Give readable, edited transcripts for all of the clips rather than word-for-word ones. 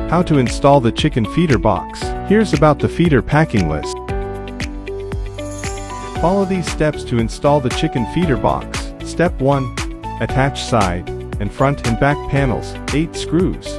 How to install the chicken feeder box. Here's about the feeder packing list. Follow these steps to install the chicken feeder box. Step 1. Attach side and front and back panels, 8 screws.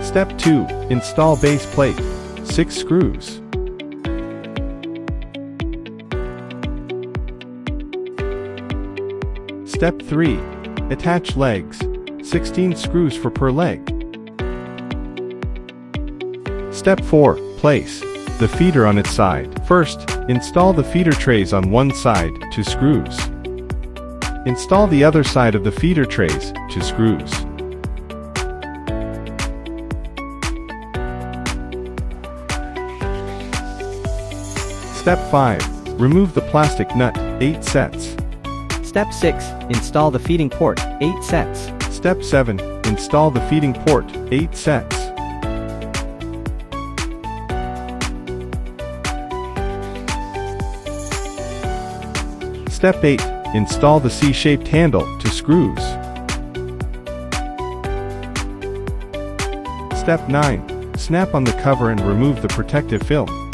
Step 2. Install base plate, 6 screws. Step 3. Attach legs, 16 screws for per leg. Step 4. Place the feeder on its side. First, install the feeder trays on one side, 2 screws. Install the other side of the feeder trays, 2 screws. Step 5. Remove the plastic nut, 8 sets. Step 6. Install the feeding port, 8 sets. Step 7. Install the feeding port, 8 sets. Step 8. Install the C-shaped handle, 2 screws. Step 9. Snap on the cover and remove the protective film.